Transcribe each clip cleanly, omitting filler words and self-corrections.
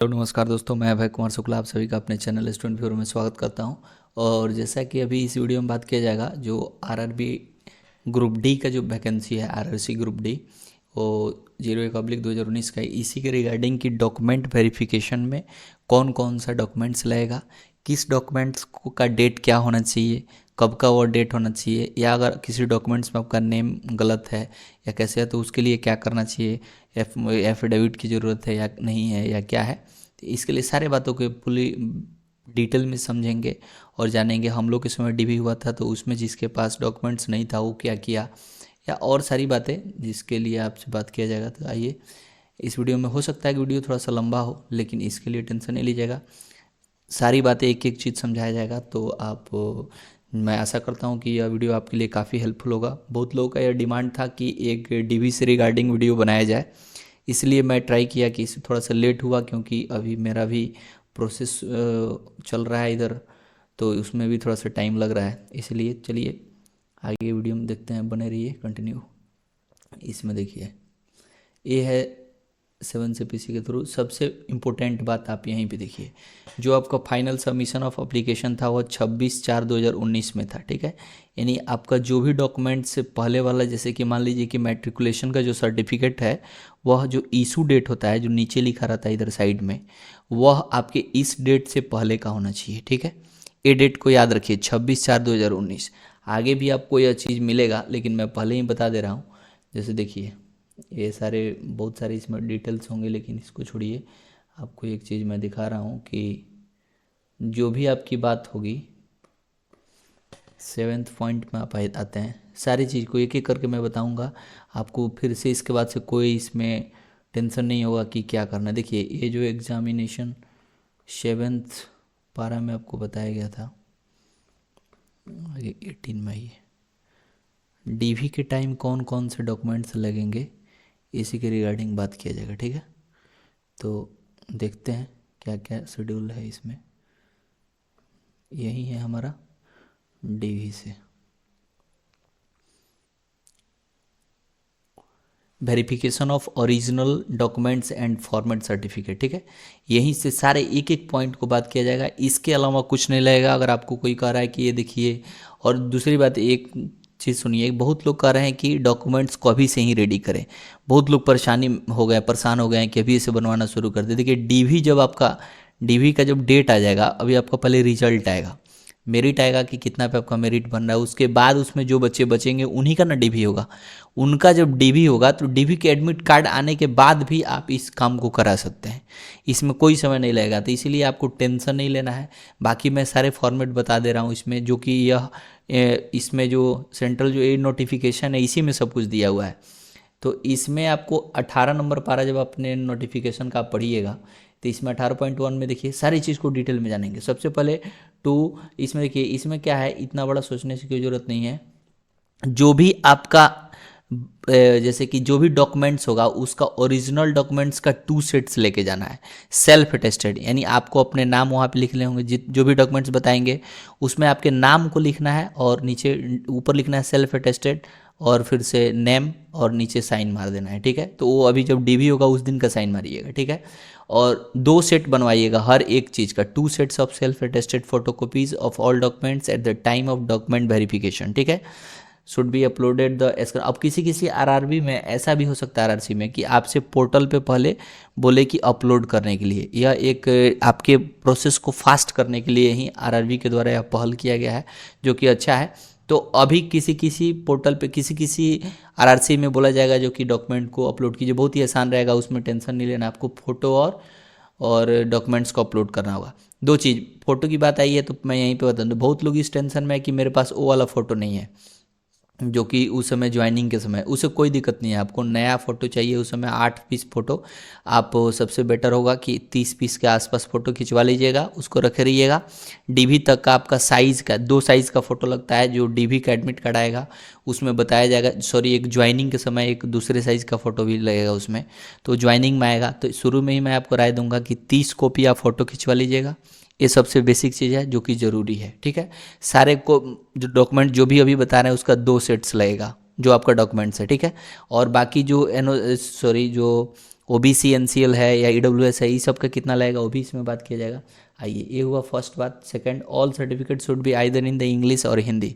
Hello नमस्कार दोस्तों, मैं अभय कुमार शुक्ला आप सभी का अपने चैनल स्टूडेंट व्यूअर में स्वागत करता हूं। और जैसा कि अभी इस वीडियो में बात किया जाएगा, जो आरआरबी ग्रुप डी का जो वैकेंसी है, आरआरसी ग्रुप डी, वो 01/2019 का है। इसी के रिगार्डिंग की डॉक्यूमेंट वेरिफिकेशन में कौन कौन सा डॉक्यूमेंट्स लगेगा, किस डॉक्यूमेंट्स का डेट क्या होना चाहिए, कब का वो डेट होना चाहिए, या अगर किसी डॉक्यूमेंट्स में आपका नेम गलत है या कैसे है तो उसके लिए क्या करना चाहिए, एफिडेविट की ज़रूरत है या नहीं है या क्या है। तो इसके लिए सारे बातों को पूरी डिटेल में समझेंगे और जानेंगे। हम लोग के समय डीबी हुआ था तो उसमें जिसके पास डॉक्यूमेंट्स नहीं था वो क्या किया, या और सारी बातें जिसके लिए आपसे बात किया जाएगा। तो आइए, इस वीडियो में हो सकता है कि वीडियो थोड़ा सा लंबा हो, लेकिन इसके लिए टेंशन नहीं लीजिएगा, सारी बातें एक एक चीज़ समझाया जाएगा। तो मैं आशा करता हूँ कि यह वीडियो आपके लिए काफ़ी हेल्पफुल होगा। बहुत लोगों का यह डिमांड था कि एक डीबी से रिगार्डिंग वीडियो बनाया जाए, इसलिए मैं ट्राई किया कि इसे थोड़ा सा लेट हुआ, क्योंकि अभी मेरा भी प्रोसेस चल रहा है इधर, तो उसमें भी थोड़ा सा टाइम लग रहा है। इसलिए चलिए आगे वीडियो में देखते हैं, बने रहिए कंटिन्यू। इसमें देखिए, ये है 7CPC के थ्रू। सबसे इम्पोर्टेंट बात आप यहीं पे देखिए, जो आपका फाइनल सबमिशन ऑफ एप्लीकेशन था वो 26/4/2019 में था, ठीक है। यानी आपका जो भी डॉक्यूमेंट से पहले वाला, जैसे कि मान लीजिए कि मैट्रिकुलेशन का जो सर्टिफिकेट है, वह जो इशू डेट होता है, जो नीचे लिखा रहता है इधर साइड में, वह आपके इस डेट से पहले का होना चाहिए, ठीक है। ये डेट को याद रखिए, 26/4/2019। आगे भी आपको यह चीज़ मिलेगा, लेकिन मैं पहले ही बता दे रहा हूँ। जैसे देखिए, ये सारे बहुत सारे इसमें डिटेल्स होंगे, लेकिन इसको छोड़िए। आपको एक चीज़ मैं दिखा रहा हूँ कि जो भी आपकी बात होगी 7th पॉइंट में आप आते हैं, सारी चीज़ को एक एक करके मैं बताऊँगा आपको। फिर से इसके बाद से कोई इसमें टेंशन नहीं होगा कि क्या करना है। देखिए, ये जो एग्जामिनेशन 7th पारा में आपको बताया गया था, आगे 18 में ही डीवी के टाइम कौन कौन से डॉक्यूमेंट्स लगेंगे, इसी के रिगार्डिंग बात किया जाएगा, ठीक है। तो देखते हैं क्या क्या शेड्यूल है इसमें। यही है हमारा डीवी से verification of original documents and format certificate, ठीक है। यहीं से सारे एक एक पॉइंट को बात किया जाएगा, इसके अलावा कुछ नहीं लगेगा। अगर आपको कोई कह रहा है कि ये देखिए, और दूसरी बात एक चीज़ सुनिए, बहुत लोग कह रहे हैं कि डॉक्यूमेंट्स को अभी से ही रेडी करें। बहुत लोग परेशान हो गए हैं कि अभी इसे बनवाना शुरू कर दे। देखिए, डीवी का जब डेट आ जाएगा, अभी आपका पहले रिजल्ट आएगा, मेरिट आएगा कि कितना पे आपका मेरिट बन रहा है, उसके बाद उसमें जो बच्चे बचेंगे उन्हीं का ना डीवी होगा। उनका जब डीवी होगा तो डीवी के एडमिट कार्ड आने के बाद भी आप इस काम को करा सकते हैं, इसमें कोई समय नहीं लगेगा। तो इसीलिए आपको टेंशन नहीं लेना है। बाकी मैं सारे फॉर्मेट बता दे रहा हूँ इसमें, जो कि इसमें जो सेंट्रल जो नोटिफिकेशन है, इसी में सब कुछ दिया हुआ है। तो इसमें आपको 18 नंबर पारा जब अपने नोटिफिकेशन का पढ़िएगा, तो इसमें 18.1 में देखिए सारी चीज़ को डिटेल में जानेंगे। सबसे पहले इसमें देखिए, इसमें क्या है, इतना बड़ा सोचने की कोई ज़रूरत नहीं है। जो भी आपका जैसे कि जो भी डॉक्यूमेंट्स होगा, उसका ओरिजिनल डॉक्यूमेंट्स का 2 सेट्स लेके जाना है, सेल्फ अटेस्टेड। यानी आपको अपने नाम वहाँ पे लिख ले होंगे, जो भी डॉक्यूमेंट्स बताएंगे उसमें आपके नाम को लिखना है, और नीचे ऊपर लिखना है सेल्फ अटेस्टेड, और फिर से नेम, और नीचे साइन मार देना है, ठीक है। तो वो अभी जब डीवी होगा उस दिन का साइन मारिएगा, ठीक है। और 2 सेट बनवाइएगा हर एक चीज़ का, 2 sets of self attested photocopies of all documents at the time of document verification, ठीक है। Should be uploaded the esker. अब किसी किसी आरआरबी में ऐसा भी हो सकता है, आरआरसी में, कि आपसे पोर्टल पे पहले बोले कि अपलोड करने के लिए, यह एक आपके प्रोसेस को फास्ट करने के लिए ही आरआरबी के द्वारा यह पहल किया गया है, जो कि अच्छा है। तो अभी किसी किसी पोर्टल पे किसी किसी आरआरसी में बोला जाएगा जो कि डॉक्यूमेंट को अपलोड कीजिए, बहुत ही आसान रहेगा, उसमें टेंशन नहीं लेना। आपको फ़ोटो और डॉक्यूमेंट्स को अपलोड करना होगा। 2 चीज़, फ़ोटो की बात आई है तो मैं यहीं पे बता दूँ, बहुत लोग इस टेंशन में है कि मेरे पास वो वाला फ़ोटो नहीं है, जो कि उस समय ज्वाइनिंग के समय, उसे कोई दिक्कत नहीं है। आपको नया फ़ोटो चाहिए, उस समय 8 पीस फ़ोटो, आप सबसे बेटर होगा कि 30 पीस के आसपास फ़ोटो खिंचवा लीजिएगा, उसको रखे रहिएगा। डीवी तक का आपका साइज़ का 2 साइज़ का फ़ोटो लगता है, जो डीवी का एडमिट कार्ड आएगा उसमें बताया जाएगा। सॉरी, एक ज्वाइनिंग के समय एक दूसरे साइज़ का फ़ोटो भी लगेगा उसमें, तो ज्वाइनिंग में आएगा। तो शुरू में ही मैं आपको राय दूंगा कि 30 कॉपी आप फ़ोटो खिंचवा लीजिएगा। ये सबसे बेसिक चीज़ है जो कि ज़रूरी है, ठीक है। सारे को जो डॉक्यूमेंट जो भी अभी बता रहे हैं उसका 2 सेट्स लगेगा, जो आपका डॉक्यूमेंट्स है, ठीक है। और बाकी जो जो ओबीसी एनसीएल है या ईडब्ल्यूएस है, ये सब का कितना लगेगा वो भी इसमें बात किया जाएगा। आइए, ये हुआ फर्स्ट बात। Second, all certificate should be either in the English और हिंदी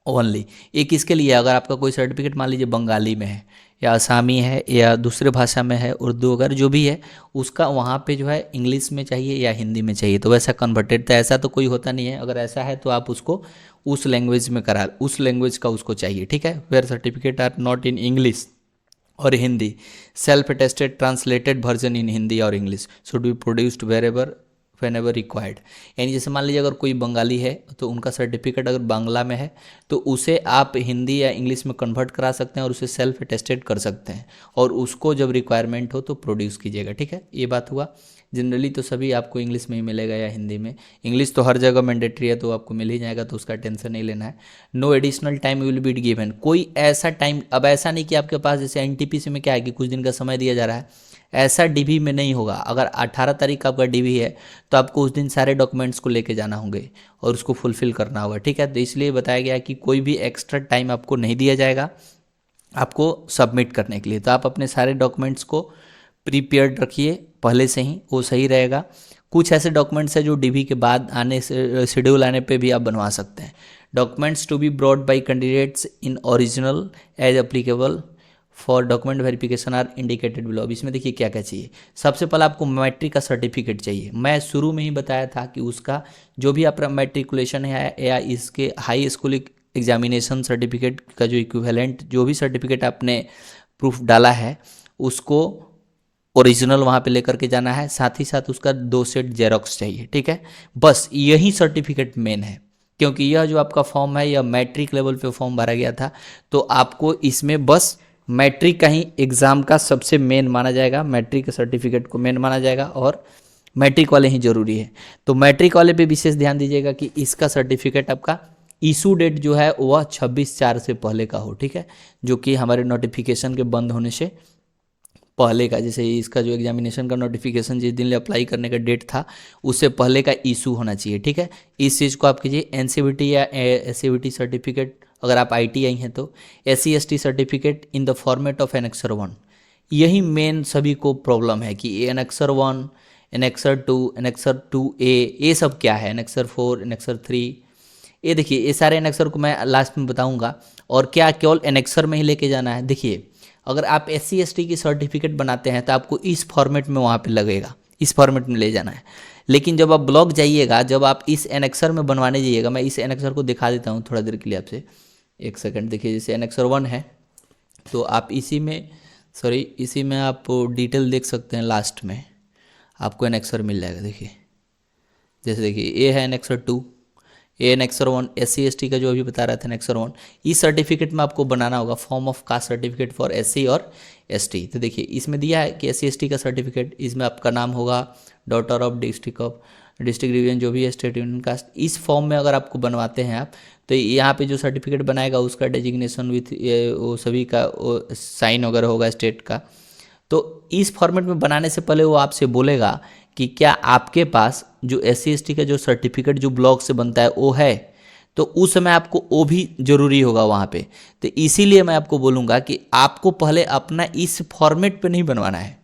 ओनली। ये किसके लिए? अगर आपका कोई सर्टिफिकेट मान लीजिए बंगाली में है या असामी है या दूसरे भाषा में है, उर्दू अगर जो भी है, उसका वहाँ पे जो है इंग्लिश में चाहिए या हिंदी में चाहिए, तो वैसा कन्वर्टेड, तो ऐसा तो कोई होता नहीं है। अगर ऐसा है तो आप उसको उस लैंग्वेज में करा, उस लैंग्वेज का उसको चाहिए, ठीक है। Where certificate are not in English और Hindi, self attested translated version in Hindi और English should be produced wherever whenever required. यानी जैसे मान लीजिए अगर कोई बंगाली है तो उनका सर्टिफिकेट अगर बांग्ला में है तो उसे आप हिंदी या इंग्लिश में कन्वर्ट करा सकते हैं और उसे सेल्फ अटेस्टेड कर सकते हैं, और उसको जब रिक्वायरमेंट हो तो प्रोड्यूस कीजिएगा, ठीक है। ये बात हुआ। जनरली तो सभी आपको इंग्लिश में ही मिलेगा या हिंदी में, इंग्लिश तो हर जगह मैंडेटरी है तो आपको मिल ही जाएगा, तो उसका टेंशन नहीं लेना है। No additional time will be given, कोई ऐसा टाइम, अब ऐसा नहीं कि आपके पास जैसे एनटीपीसी में क्या है कि कुछ दिन का समय दिया जा रहा है, ऐसा डीवी में नहीं होगा। अगर 18 तारीख का आपका डीवी है तो आपको उस दिन सारे डॉक्यूमेंट्स को लेके जाना होंगे और उसको फुलफिल करना होगा, ठीक है। तो इसलिए बताया गया कि कोई भी एक्स्ट्रा टाइम आपको नहीं दिया जाएगा आपको सबमिट करने के लिए। तो आप अपने सारे डॉक्यूमेंट्स को प्रीपेयर्ड रखिए पहले से ही, वो सही रहेगा। कुछ ऐसे डॉक्यूमेंट्स हैं जो डीवी के बाद आने से, शेड्यूल आने पे भी आप बनवा सकते हैं। Documents to be brought by candidates in original as applicable for document verification are indicated below. अब इसमें देखिए क्या क्या चाहिए। सबसे पहले आपको मैट्रिक का सर्टिफिकेट चाहिए। मैं शुरू में ही बताया था कि उसका जो भी आपका मैट्रिकुलेशन है या इसके हाई स्कूल एग्जामिनेशन सर्टिफिकेट का जो इक्विवेलेंट जो भी सर्टिफिकेट आपने प्रूफ डाला है उसको ओरिजिनल वहाँ पे लेकर के जाना है, साथ ही साथ उसका 2 सेट जेरोक्स चाहिए, ठीक है। बस यही सर्टिफिकेट मेन है, क्योंकि यह जो आपका फॉर्म है यह मैट्रिक लेवल पे फॉर्म भरा गया था, तो आपको इसमें बस मैट्रिक का ही एग्ज़ाम का सबसे मेन माना जाएगा, मैट्रिक के सर्टिफिकेट को मेन माना जाएगा और मैट्रिक वाले ही ज़रूरी है। तो मैट्रिक वाले पे विशेष ध्यान दीजिएगा कि इसका सर्टिफिकेट आपका इशू डेट जो है वह 26/4 से पहले का हो, ठीक है, जो कि हमारे नोटिफिकेशन के बंद होने से पहले का। जैसे इसका जो एग्जामिनेशन का नोटिफिकेशन जिस दिन अपलाई करने का डेट था उससे पहले का इशू होना चाहिए, ठीक है। इस चीज़ को आप कीजिए। एनसीवीटी या एससीवीटी सर्टिफिकेट, अगर आप आईटीआई हैं तो SC ST certificate in the format of annexure 1। यही मेन सभी को प्रॉब्लम है कि एनेक्सर 1, एनेक्सर 2, एनेक्सर 2A, ये सब क्या है, एनेक्सर 4, एनेक्सर 3। ये देखिए ये सारे एनेक्सर को मैं लास्ट में बताऊंगा, और क्या केवल एनेक्सर में ही लेके जाना है। देखिए अगर आप एससी एसटी की सर्टिफिकेट बनाते हैं तो आपको इस फॉर्मेट में वहाँ पे लगेगा, इस फॉर्मेट में ले जाना है। लेकिन जब आप ब्लॉक जाइएगा, जब आप इस एनेक्सर में बनवाने जाइएगा, मैं इस एनेक्सर को दिखा देता हूँ थोड़ा देर के लिए आपसे, एक सेकंड। देखिए जैसे एनेक्सर 1 है तो आप इसी में आप डिटेल देख सकते हैं, लास्ट में आपको एनेक्सर मिल जाएगा। देखिए जैसे देखिए ये है एनेक्सर 2, ये एनेक्सर 1 एससी एसटी का जो अभी बता रहा था एनेक्सर 1, इस सर्टिफिकेट में आपको बनाना होगा form of caste certificate for SC और एसटी। तो देखिए इसमें दिया है कि एससी एसटी का सर्टिफिकेट, इसमें आपका नाम होगा डॉटर ऑफ डिस्ट्रिक्ट डिवीजन जो भी है स्टेट यूनियन कास्ट। इस फॉर्म में अगर आपको बनवाते हैं आप तो यहाँ पे जो सर्टिफिकेट बनाएगा उसका डेजिग्नेशन विथ वो सभी का साइन वगैरह होगा स्टेट का। तो इस फॉर्मेट में बनाने से पहले वो आपसे बोलेगा कि क्या आपके पास जो एससी एसटी का जो सर्टिफिकेट जो ब्लॉक से बनता है वो है, तो उस समय आपको वो भी ज़रूरी होगा वहाँ पे। तो इसीलिए मैं आपको बोलूँगा कि आपको पहले अपना इस फॉर्मेट पे नहीं बनवाना है,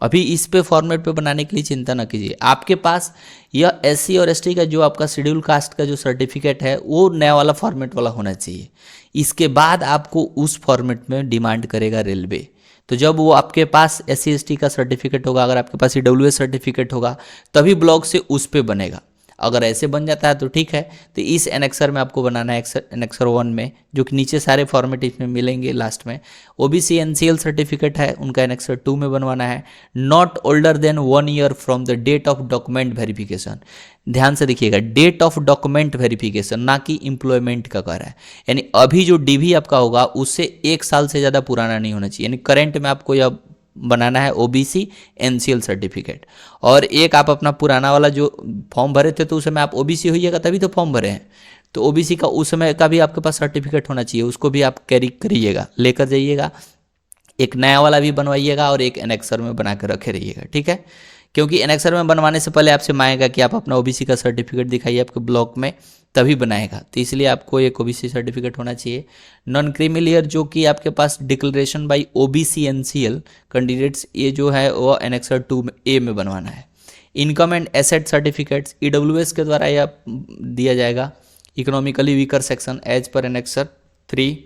अभी इस पे फॉर्मेट पे बनाने के लिए चिंता ना कीजिए। आपके पास यह एससी और एसटी का जो आपका शेड्यूल कास्ट का जो सर्टिफिकेट है वो नया वाला फॉर्मेट वाला होना चाहिए। इसके बाद आपको उस फॉर्मेट में डिमांड करेगा रेलवे। तो जब वो आपके पास एससी एसटी का सर्टिफिकेट होगा, अगर आपके पास ईडब्ल्यूएस सर्टिफिकेट होगा, तभी ब्लॉक से उस पे बनेगा। अगर ऐसे बन जाता है तो ठीक है। तो इस एनेक्सर में आपको बनाना है, एनेक्सर 1 में, जो कि नीचे सारे फॉर्मेट इसमें मिलेंगे लास्ट में। ओबीसी एनसीएल सर्टिफिकेट है उनका एनेक्सर 2 में बनवाना है। Not older than 1 year from the date of document verification. ध्यान से देखिएगा, डेट ऑफ डॉक्यूमेंट वेरिफिकेशन, ना कि एम्प्लॉयमेंट का कह रहा है। यानी अभी जो डीवी आपका होगा उससे 1 साल से ज़्यादा पुराना नहीं होना चाहिए। यानी करंट में आपको यह बनाना है ओबीसी एनसीएल सर्टिफिकेट। और एक आप अपना पुराना वाला जो फॉर्म भरे थे तो उस समय आप ओबीसी होइएगा तभी तो फॉर्म भरे हैं, तो ओबीसी का उस समय का भी आपके पास सर्टिफिकेट होना चाहिए, उसको भी आप कैरी करिएगा, लेकर जाइएगा। एक नया वाला भी बनवाइएगा और एक एनेक्सर में बना कर रखे रहिएगा, ठीक है। क्योंकि एनेक्सर में बनवाने से पहले आपसे मांगेगा कि आप अपना ओबीसी का सर्टिफिकेट दिखाइए आपके ब्लॉक में, तभी बनाएगा। तो इसलिए आपको एक ओबीसी सर्टिफिकेट होना चाहिए। नॉन क्रीमी लेयर जो कि आपके पास declaration by OBC NCL candidates, ये जो है वो एनेक्सर 2A में बनवाना है। Income and asset certificates EWS के द्वारा यह दिया जाएगा। इकोनॉमिकली वीकर सेक्शन एज पर एनेक्सर 3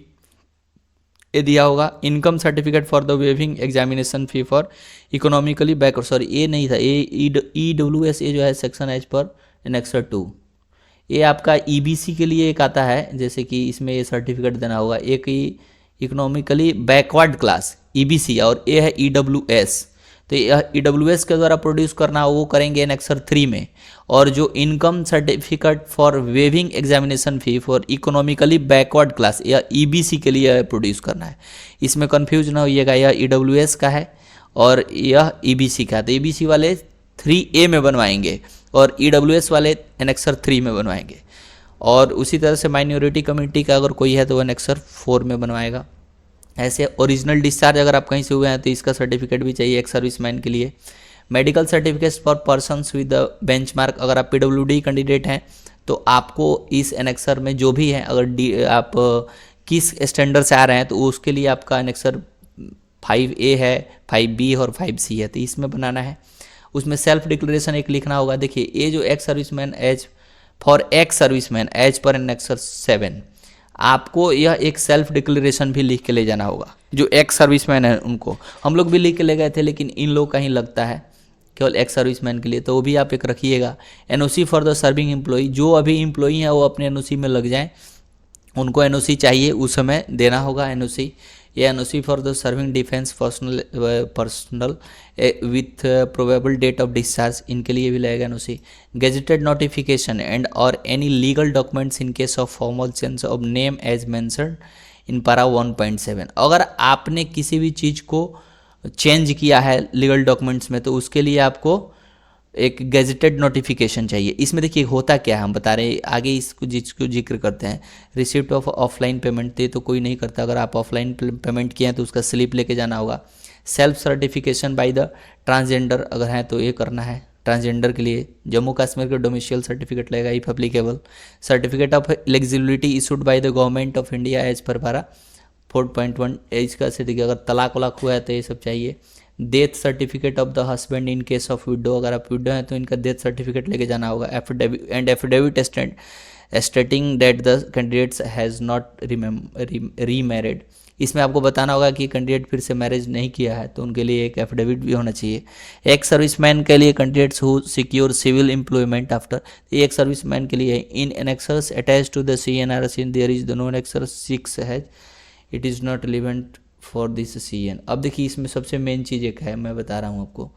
ये दिया होगा। Income certificate for the waiving examination fee for economically backward, sorry ये नहीं था, ये ईडब्ल्यूएस ये जो है सेक्शन एज पर एनेक्सर 2, ये आपका ईबीसी के लिए एक आता है, जैसे कि इसमें ये सर्टिफिकेट देना होगा। एक इकोनॉमिकली बैकवर्ड क्लास ईबीसी और ये है ईडब्ल्यूएस, तो यह ईडब्ल्यूएस के द्वारा प्रोड्यूस करना वो करेंगे एनेक्सर 3 में। और जो income certificate for waiving examination fee for economically backward class, यह ईबीसी के लिए प्रोड्यूस करना है। इसमें कंफ्यूज ना होइएगा, यह ईडब्ल्यूएस का है और यह ईबीसी का है। तो ईबीसी वाले 3A में बनवाएंगे और ईडब्ल्यूएस वाले एनेक्सर 3 में बनवाएंगे। और उसी तरह से माइनॉरिटी कम्युनिटी का अगर कोई है तो वो एनेक्सर 4 में बनवाएगा। ऐसे ओरिजिनल डिस्चार्ज अगर आप कहीं से हुए हैं तो इसका सर्टिफिकेट भी चाहिए एक सर्विसमैन के लिए। Medical certificate for persons with benchmark, अगर आप पीडब्ल्यूडी कैंडिडेट हैं तो आपको इस एनेक्सर में जो भी है, अगर आप किस स्टैंडर्ड से आ रहे हैं तो उसके लिए आपका एनेक्सर 5A है, 5B और 5C है, तो इसमें बनाना है। उसमें सेल्फ डिक्लेरेशन एक लिखना होगा। देखिए ये जो ex serviceman as for ex serviceman as पर एनेक्सर 7, आपको यह एक सेल्फ डिक्लेरेशन भी लिख के ले जाना होगा। जो एक्स सर्विसमैन है उनको हम लोग भी लिख के ले गए थे, लेकिन इन लोग का ही लगता है केवल एक्स सर्विसमैन के लिए, तो वो भी आप एक रखिएगा। NOC for the serving employee, जो अभी एम्प्लॉई हैं वो अपने एनओसी में लग जाएं, उनको एनओसी चाहिए उस समय देना होगा एनओसी। ये NOC for the serving defence personnel with probable date of discharge, इनके लिए भी लगेगा एनओसी। गेजेटेड नोटिफिकेशन एंड और any legal documents in case of formal change of name as mentioned in para 1.7, अगर आपने किसी भी चीज़ को चेंज किया है लीगल डॉक्यूमेंट्स में तो उसके लिए आपको एक गेजेटेड नोटिफिकेशन चाहिए। इसमें देखिए होता क्या है, हम बता रहे हैं आगे, इसको जिसको जिक्र करते हैं। रिसिप्ट ऑफ ऑफलाइन पेमेंट तो कोई नहीं करता, अगर आप ऑफलाइन पेमेंट किए हैं तो उसका स्लिप लेके जाना होगा। Self certification by the transgender अगर है तो ये करना है। ट्रांसजेंडर के लिए जम्मू कश्मीर का डोमिशियल सर्टिफिकेट लगेगा if applicable. Certificate of eligibility issued by the government of India as per para 4.1 as का सर्टिफिकेट, अगर तलाक वलाक हुआ है तो ये सब चाहिए। Death certificate of the husband in case of window, अगर आप विडो हैं तो इनका डेथ सर्टिफिकेट लेके जाना होगा। Affidavit stating that the candidates has not remarried, इसमें आपको बताना होगा कि कैंडिडेट फिर से मैरिज नहीं किया है, तो उनके लिए एक एफिडेविट भी होना चाहिए। एक सर्विसमैन के लिए candidates who secure civil employment after, ex serviceman के लिए in annexures attach to the CNRS in there is the no annexure 6 है, it is not relevant for this CN। अब देखिए इसमें सबसे मेन चीज़ एक है, मैं बता रहा हूँ आपको,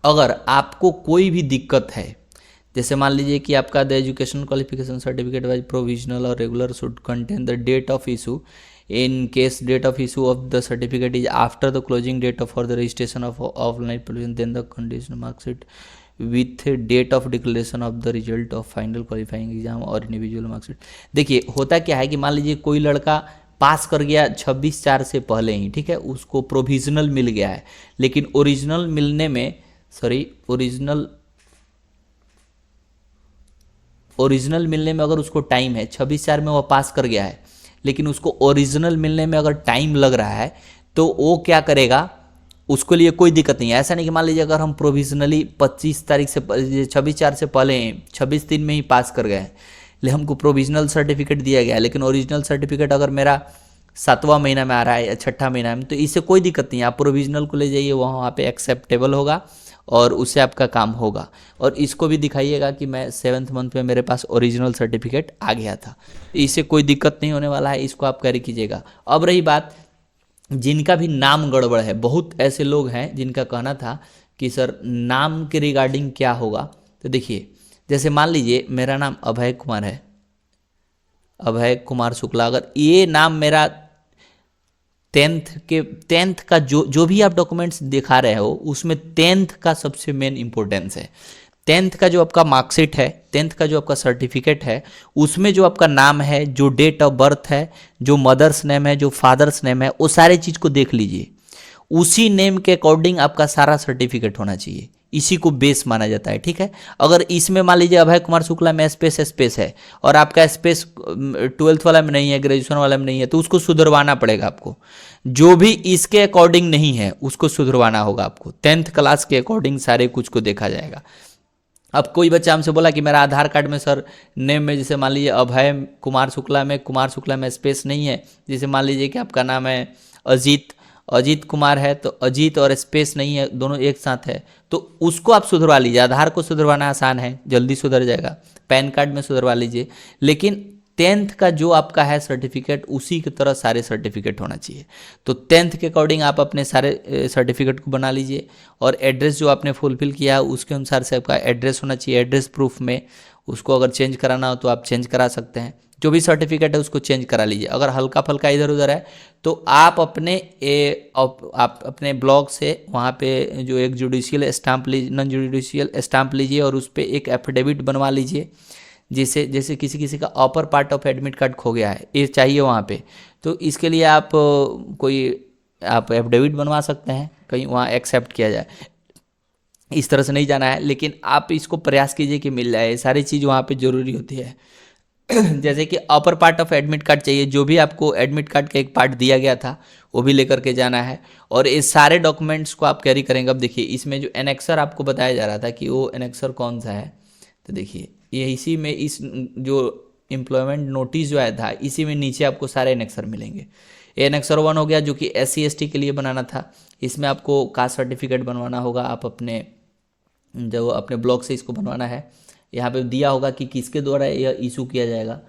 अगर आपको कोई भी दिक्कत है, जैसे मान लीजिए कि आपका the education qualification certificate wise provisional और regular should contain the date of issue, in case date of issue of the certificate is after the closing date of for the registration of offline provision, then the condition marksheet with date of declaration of the result of final qualifying exam और individual marksheet. देखिए होता क्या है कि मान लीजिए कोई लड़का पास कर गया 26/4 से पहले ही, ठीक है, उसको प्रोविजनल मिल गया है, लेकिन ओरिजिनल मिलने में ओरिजिनल मिलने में अगर उसको टाइम है, 26/4 में वो पास कर गया है, लेकिन उसको ओरिजिनल मिलने में अगर टाइम लग रहा है तो वो क्या करेगा, उसके लिए कोई दिक्कत नहीं है। ऐसा नहीं कि मान लीजिए अगर हम प्रोविजनली 25 तारीख से 26/4 से पहले 26 दिन में ही पास कर गए, हमको प्रोविजनल सर्टिफिकेट दिया गया है, लेकिन ओरिजिनल सर्टिफिकेट अगर मेरा 7वां महीना में आ रहा है या 6ठा महीना में, तो इससे कोई दिक्कत नहीं है। आप प्रोविजनल को ले जाइए, वहाँ पे एक्सेप्टेबल होगा और उससे आपका काम होगा। और इसको भी दिखाइएगा कि मैं 7th मंथ में मेरे पास ओरिजिनल सर्टिफिकेट आ गया था, इससे कोई दिक्कत नहीं होने वाला है, इसको आप कैरी कीजिएगा। अब रही बात जिनका भी नाम गड़बड़ है, बहुत ऐसे लोग हैं जिनका कहना था कि सर नाम के रिगार्डिंग क्या होगा, तो देखिए जैसे मान लीजिए मेरा नाम अभय कुमार है, अभय कुमार शुक्ला, अगर ये नाम मेरा 10th का जो भी आप डॉक्यूमेंट्स दिखा रहे हो उसमें 10th का सबसे मेन इंपॉर्टेंस है। 10th का जो आपका मार्कशीट है, 10th का जो आपका सर्टिफिकेट है, उसमें जो आपका नाम है, जो डेट ऑफ बर्थ है, जो मदर्स नेम है, जो फादर्स नेम है, वो सारे चीज़ को देख लीजिए। उसी नेम के अकॉर्डिंग आपका सारा सर्टिफिकेट होना चाहिए। इसी को बेस माना जाता है, ठीक है। अगर इसमें मान लीजिए अभय कुमार शुक्ला में स्पेस स्पेस है और आपका स्पेस 12th वाला में नहीं है, ग्रेजुएशन वाला में नहीं है, तो उसको सुधरवाना पड़ेगा आपको। जो भी इसके अकॉर्डिंग नहीं है उसको सुधरवाना होगा आपको। 10th क्लास के अकॉर्डिंग सारे कुछ को देखा जाएगा। अब कोई बच्चा हमसे बोला कि मेरा आधार कार्ड में सर नेम में जैसे मान लीजिए अभय कुमार शुक्ला में स्पेस नहीं है, जैसे मान लीजिए कि आपका नाम है अजीत कुमार है, तो अजीत और स्पेस नहीं है, दोनों एक साथ है, तो उसको आप सुधरवा लीजिए। आधार को सुधरवाना आसान है, जल्दी सुधर जाएगा। पैन कार्ड में सुधरवा लीजिए। लेकिन 10th का जो आपका है सर्टिफिकेट, उसी की तरह सारे सर्टिफिकेट होना चाहिए। तो 10th के अकॉर्डिंग आप अपने सारे सर्टिफिकेट को बना लीजिए और एड्रेस जो आपने फुलफिल किया है उसके अनुसार से आपका एड्रेस होना चाहिए। एड्रेस प्रूफ में उसको अगर चेंज कराना हो तो आप चेंज करा सकते हैं। जो भी सर्टिफिकेट है उसको चेंज करा लीजिए। अगर हल्का फल्का इधर उधर है तो आप अपने ब्लॉक से वहाँ पे जो एक जुडिशियल स्टाम्प लीजिए, नॉन जुडिशियल स्टाम्प लीजिए और उस पर एक एफिडेविट बनवा लीजिए। जैसे किसी का upper part of admit card खो गया है, ये चाहिए वहाँ पे, तो इसके लिए आप एफिडेविट बनवा सकते हैं, कहीं वहाँ एक्सेप्ट किया जाए। इस तरह से नहीं जाना है, लेकिन आप इसको प्रयास कीजिए कि मिल जाए। सारी चीज़ वहाँ पे ज़रूरी होती है। जैसे कि upper part of admit card चाहिए, जो भी आपको एडमिट कार्ड का एक पार्ट दिया गया था वो भी लेकर के जाना है और ये सारे डॉक्यूमेंट्स को आप कैरी करेंगे। अब देखिए इसमें जो एनेक्सर आपको बताया जा रहा था कि वो एनेक्सर कौन सा है, तो देखिए ये इसी में, इस जो एम्प्लॉयमेंट नोटिस जो आया था इसी में नीचे आपको सारे एनेक्सर मिलेंगे। ये एनेक्सर 1 हो गया जो कि SC/ST के लिए बनाना था। इसमें आपको कास्ट सर्टिफिकेट बनवाना होगा, आप अपने ब्लॉक से इसको बनवाना है। यहाँ पे दिया होगा कि किसके द्वारा यह इशू किया जाएगा,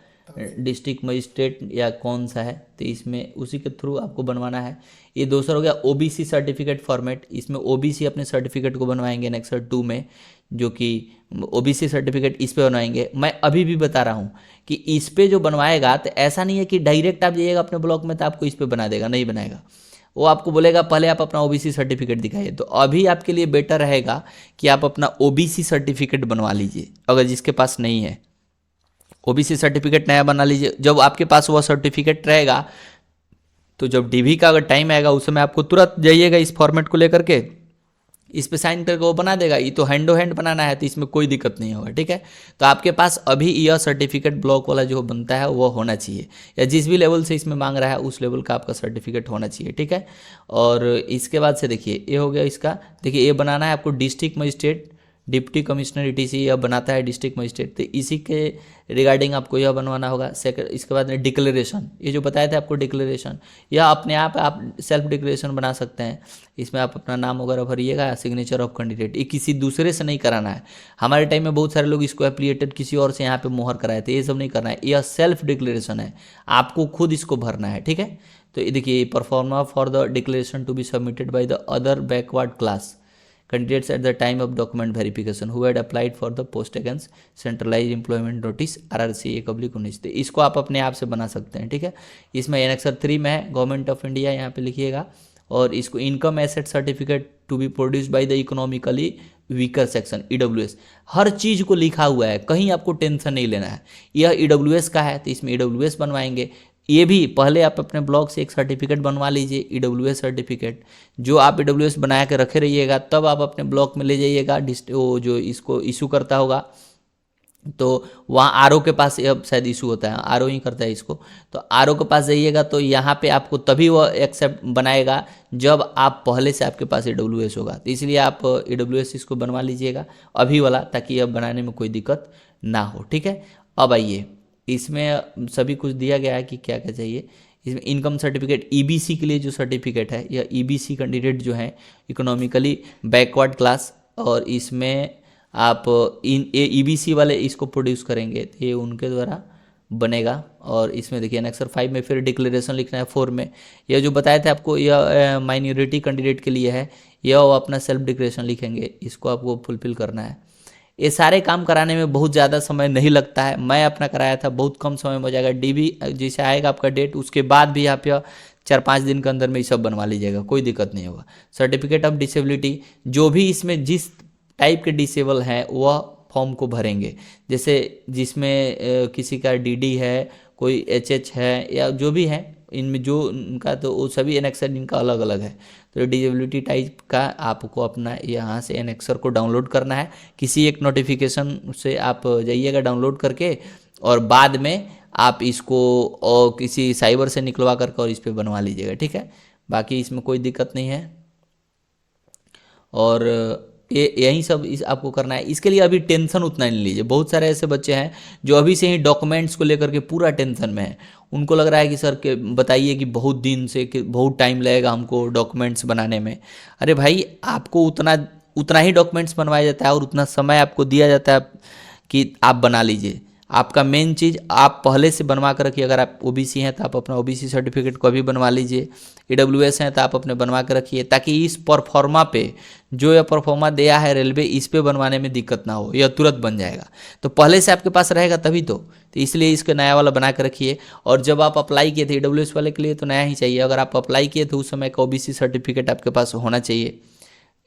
डिस्ट्रिक्ट मजिस्ट्रेट या कौन सा है, तो इसमें उसी के थ्रू आपको बनवाना है। ये दूसरा हो गया OBC सर्टिफिकेट फॉर्मेट। इसमें OBC अपने सर्टिफिकेट को बनवाएंगे एनेक्सर 2 में, जो कि OBC सर्टिफिकेट इस पे बनवाएंगे। मैं अभी भी बता रहा हूँ कि इस पे जो बनवाएगा तो ऐसा नहीं है कि डायरेक्ट आप जाइएगा अपने ब्लॉक में तो आपको इस पे बना देगा, नहीं बनाएगा। वो आपको बोलेगा पहले आप अपना OBC सर्टिफिकेट दिखाइए। तो अभी आपके लिए बेटर रहेगा कि आप अपना OBC सर्टिफिकेट बनवा लीजिए, अगर जिसके पास नहीं है OBC सर्टिफिकेट नया बना लीजिए। जब आपके पास वह सर्टिफिकेट रहेगा तो जब DV का अगर टाइम आएगा उस समय आपको तुरंत जाइएगा इस फॉर्मेट को लेकर के, इस पे साइन करके वो बना देगा। ये तो हैंडो हैंड बनाना है तो इसमें कोई दिक्कत नहीं होगा, ठीक है। तो आपके पास अभी यह सर्टिफिकेट ब्लॉक वाला जो बनता है वो होना चाहिए, या जिस भी लेवल से इसमें मांग रहा है उस लेवल का आपका सर्टिफिकेट होना चाहिए, ठीक है। और इसके बाद से देखिए ये हो गया इसका। देखिए ये बनाना है आपको district magistrate, deputy commissioner ETC यह बनाता है डिस्ट्रिक्ट मजिस्ट्रेट, तो इसी के रिगार्डिंग आपको यह बनवाना होगा। सेकंड इसके बाद में डिक्लेरेशन, ये जो बताया था आपको डिक्लेरेशन, यह अपने आप सेल्फ डिक्लेरेशन बना सकते हैं। इसमें आप अपना नाम वगैरह भरिएगा, सिग्नेचर ऑफ कैंडिडेट, ये किसी दूसरे से नहीं कराना है। हमारे टाइम में बहुत सारे लोग इसको एप्लीकेटेड किसी और से यहाँ पे मोहर कराए थे, ये सब नहीं करना है। यह सेल्फ डिक्लेरेशन है, आपको खुद इसको भरना है, ठीक है। तो ये देखिए proforma for the declaration to be submitted by the other backward class candidates at the time of document verification who had applied for the post against centralized employment notice RRCA/19। तो इसको आप अपने आप से बना सकते हैं, ठीक है। इसमें एनेक्सर 3 में है गवर्नमेंट ऑफ इंडिया, यहाँ पे लिखिएगा। और इसको income asset certificate to be produce by the economically weaker section EWS, हर चीज़ को लिखा हुआ है, कहीं आपको टेंशन नहीं लेना है। यह EWS का है तो इसमें EWS बनवाएंगे। ये भी पहले आप अपने ब्लॉक से एक सर्टिफिकेट बनवा लीजिए EWS सर्टिफिकेट, जो आप EWS बना के रखे रहिएगा, तब आप अपने ब्लॉक में ले जाइएगा। वो जो इसको इशू करता होगा तो वहाँ RO के पास अब शायद इशू होता है, RO ही करता है इसको, तो RO के पास जाइएगा तो यहाँ पे आपको तभी वो एक्सेप्ट बनाएगा जब आप पहले से आपके पास EWS होगा। तो इसलिए आप EWS इसको बनवा लीजिएगा अभी वाला, ताकि अब बनाने में कोई दिक्कत ना हो, ठीक है। अब आइए इसमें सभी कुछ दिया गया है कि क्या क्या चाहिए। इसमें इनकम सर्टिफिकेट EBC के लिए जो सर्टिफिकेट है, यह EBC कैंडिडेट जो है इकोनॉमिकली बैकवर्ड क्लास, और इसमें आप EBC वाले इसको प्रोड्यूस करेंगे तो ये उनके द्वारा बनेगा। और इसमें देखिए एनेक्सर 5 में फिर डिक्लेरेशन लिखना है। 4 में यह जो बताया था आपको, यह माइनॉरिटी कैंडिडेट के लिए है, यह वो अपना सेल्फ डिक्लेरेशन लिखेंगे, इसको आपको फुलफिल करना है। ये सारे काम कराने में बहुत ज़्यादा समय नहीं लगता है, मैं अपना कराया था, बहुत कम समय में हो जाएगा। DV जैसे आएगा आपका डेट, उसके बाद भी आप 4-5 दिन के अंदर में ये सब बनवा लीजिएगा, कोई दिक्कत नहीं होगा। सर्टिफिकेट ऑफ डिसेबिलिटी, जो भी इसमें जिस टाइप के डिसेबल हैं वह फॉर्म को भरेंगे, जैसे जिसमें किसी का DD है, कोई HH है, या जो भी है इनमें जो उनका तो वो सभी एनेक्सर इनका अलग अलग है। तो डिजेबिलिटी टाइप का आपको अपना यहाँ से एनेक्सर को डाउनलोड करना है, किसी एक नोटिफिकेशन से आप जाइएगा डाउनलोड करके, और बाद में आप इसको और किसी साइबर से निकलवा करके और इस पर बनवा लीजिएगा, ठीक है। बाकी इसमें कोई दिक्कत नहीं है। और ये यही सब इस आपको करना है। इसके लिए अभी टेंशन उतना नहीं लीजिए। बहुत सारे ऐसे बच्चे हैं जो अभी से ही डॉक्यूमेंट्स को लेकर के पूरा टेंशन में है। उनको लग रहा है कि सर के बताइए कि बहुत दिन से कि बहुत टाइम लगेगा हमको डॉक्यूमेंट्स बनाने में। अरे भाई, आपको उतना उतना ही डॉक्यूमेंट्स बनवाया जाता है और उतना समय आपको दिया जाता है कि आप बना लीजिए। आपका मेन चीज़ आप पहले से बनवा कर रखिए। अगर आप ओबीसी हैं तो आप अपना ओबीसी सर्टिफिकेट को अभी बनवा लीजिए। ईडब्ल्यूएस हैं तो आप अपने बनवा कर रखिए, ताकि इस परफॉर्मा पे जो यह परफॉर्मा दिया है रेलवे, इस पे बनवाने में दिक्कत ना हो, यह तुरंत बन जाएगा। तो पहले से आपके पास रहेगा तभी तो इसलिए इसका नया वाला बना कर रखिए। और जब आप अप्लाई किए थे ईडब्ल्यूएस वाले के लिए तो नया ही चाहिए। अगर आप अप्लाई किए थे उस समय का ओबीसी सर्टिफिकेट आपके पास होना चाहिए,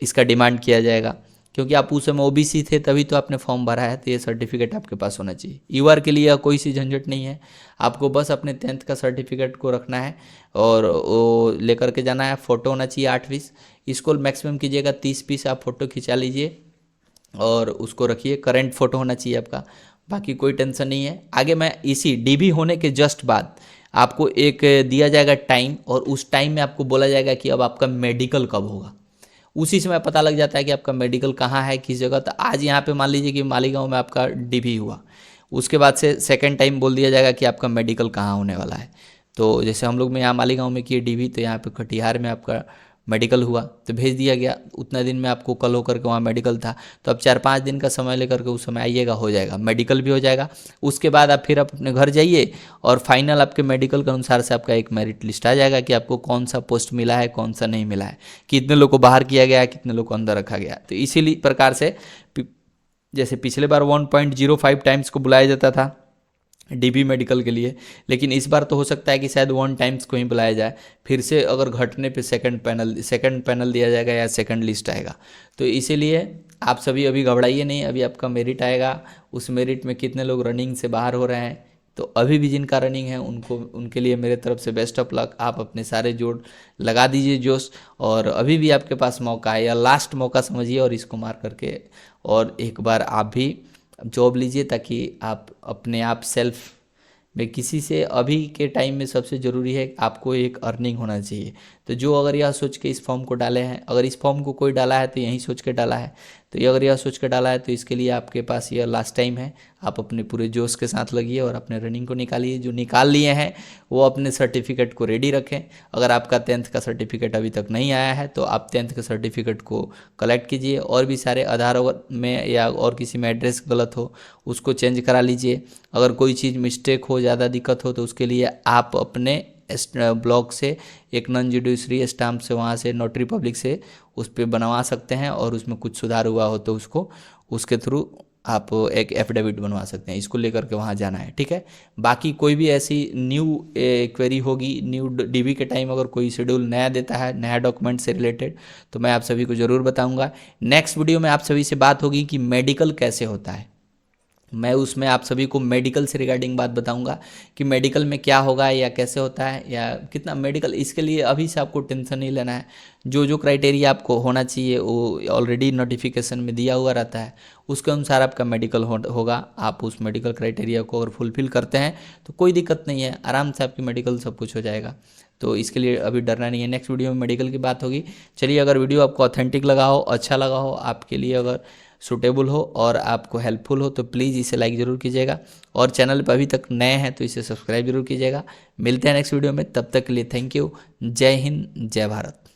इसका डिमांड किया जाएगा। क्योंकि आप उस समय ओबीसी थे तभी तो आपने फॉर्म भरा है, तो ये सर्टिफिकेट आपके पास होना चाहिए। यूआर के लिए कोई सी झंझट नहीं है, आपको बस अपने 10th का सर्टिफिकेट को रखना है और वो लेकर के जाना है। फ़ोटो होना चाहिए 8 पीस, इसको मैक्सिमम कीजिएगा 30 पीस आप फ़ोटो खिंचा लीजिए और उसको रखिए। करंट फ़ोटो होना चाहिए आपका, बाकी कोई टेंशन नहीं है। आगे मैं इसी डीबी होने के जस्ट बाद आपको एक दिया जाएगा टाइम, और उस टाइम में आपको बोला जाएगा कि अब आपका मेडिकल कब होगा। उसी समय पता लग जाता है कि आपका मेडिकल कहाँ है, किस जगह। तो आज यहाँ पे मान लीजिए कि मालीगांव में आपका डीबी हुआ, उसके बाद से सेकंड टाइम बोल दिया जाएगा कि आपका मेडिकल कहाँ होने वाला है। तो जैसे हम लोग में यहाँ मालीगांव में किए डीबी, तो यहाँ पे कटिहार में आपका मेडिकल हुआ तो भेज दिया गया। उतना दिन में आपको कल होकर के वहाँ मेडिकल था, तो अब 4-5 दिन का समय लेकर के उस समय आइएगा, हो जाएगा, मेडिकल भी हो जाएगा। उसके बाद आप फिर अपने घर जाइए और फाइनल आपके मेडिकल के अनुसार से आपका एक मेरिट लिस्ट आ जाएगा कि आपको कौन सा पोस्ट मिला है, कौन सा नहीं मिला है, कितने लोग को बाहर किया गया है, कितने लोग को अंदर रखा गया। तो इसीलिए प्रकार से जैसे पिछले बार 1.05 टाइम्स को बुलाया जाता था डीबी मेडिकल के लिए, लेकिन इस बार तो हो सकता है कि शायद 1 टाइम्स को ही बुलाया जाए। फिर से अगर घटने पे सेकंड पैनल दिया जाएगा या सेकंड लिस्ट आएगा। तो इसीलिए आप सभी अभी घबराइए नहीं, अभी आपका मेरिट आएगा, उस मेरिट में कितने लोग रनिंग से बाहर हो रहे हैं। तो अभी भी जिनका रनिंग है उनके लिए मेरे तरफ से बेस्ट ऑफ लक। आप अपने सारे जोड़ लगा दीजिए जोश, और अभी भी आपके पास मौका है, या लास्ट मौका समझिए और इसको मार करके और एक बार आप भी जॉब लीजिए, ताकि आप अपने आप सेल्फ में किसी से, अभी के टाइम में सबसे ज़रूरी है आपको एक अर्निंग होना चाहिए। तो जो अगर यह सोच के इस फॉर्म को डाले हैं, अगर इस फॉर्म को कोई डाला है तो यही सोच के डाला है, तो ये अगर यह सोच के डाला है तो इसके लिए आपके पास यह लास्ट टाइम है। आप अपने पूरे जोश के साथ लगिए और अपने रनिंग को निकालिए। जो निकाल लिए हैं वो अपने सर्टिफिकेट को रेडी रखें। अगर आपका 10th का सर्टिफिकेट अभी तक नहीं आया है तो आप 10th के सर्टिफिकेट को कलेक्ट कीजिए। और भी सारे आधार में या और किसी में एड्रेस गलत हो उसको चेंज करा लीजिए। अगर कोई चीज़ मिस्टेक हो, ज़्यादा दिक्कत हो, तो उसके लिए आप अपने ब्लॉक से एक नॉन जुडिशरी स्टाम्प से, वहाँ से नोटरी पब्लिक से उस पर बनवा सकते हैं, और उसमें कुछ सुधार हुआ हो तो उसको उसके थ्रू आप एक एफिडेविट बनवा सकते हैं। इसको लेकर के वहाँ जाना है, ठीक है। बाकी कोई भी ऐसी न्यू क्वेरी होगी, न्यू डीबी के टाइम अगर कोई शेड्यूल नया देता है, नया डॉक्यूमेंट से रिलेटेड, तो मैं आप सभी को ज़रूर बताऊँगा। नेक्स्ट वीडियो में आप सभी से बात होगी कि मेडिकल कैसे होता है। मैं उसमें आप सभी को मेडिकल से रिगार्डिंग बात बताऊंगा कि मेडिकल में क्या होगा या कैसे होता है या कितना मेडिकल। इसके लिए अभी से आपको टेंशन नहीं लेना है। जो जो क्राइटेरिया आपको होना चाहिए वो ऑलरेडी नोटिफिकेशन में दिया हुआ रहता है, उसके अनुसार आपका मेडिकल होगा। आप उस मेडिकल क्राइटेरिया को अगर फुलफिल करते हैं तो कोई दिक्कत नहीं है, आराम से आपकी मेडिकल सब कुछ हो जाएगा। तो इसके लिए अभी डरना नहीं है। नेक्स्ट वीडियो में मेडिकल की बात होगी। चलिए, अगर वीडियो आपको ऑथेंटिक लगा हो, अच्छा लगा हो, आपके लिए अगर सूटेबल हो और आपको हेल्पफुल हो तो प्लीज़ इसे लाइक ज़रूर कीजिएगा, और चैनल पर अभी तक नए हैं तो इसे सब्सक्राइब जरूर कीजिएगा। मिलते हैं नेक्स्ट वीडियो में, तब तक के लिए थैंक यू। जय हिंद, जय भारत।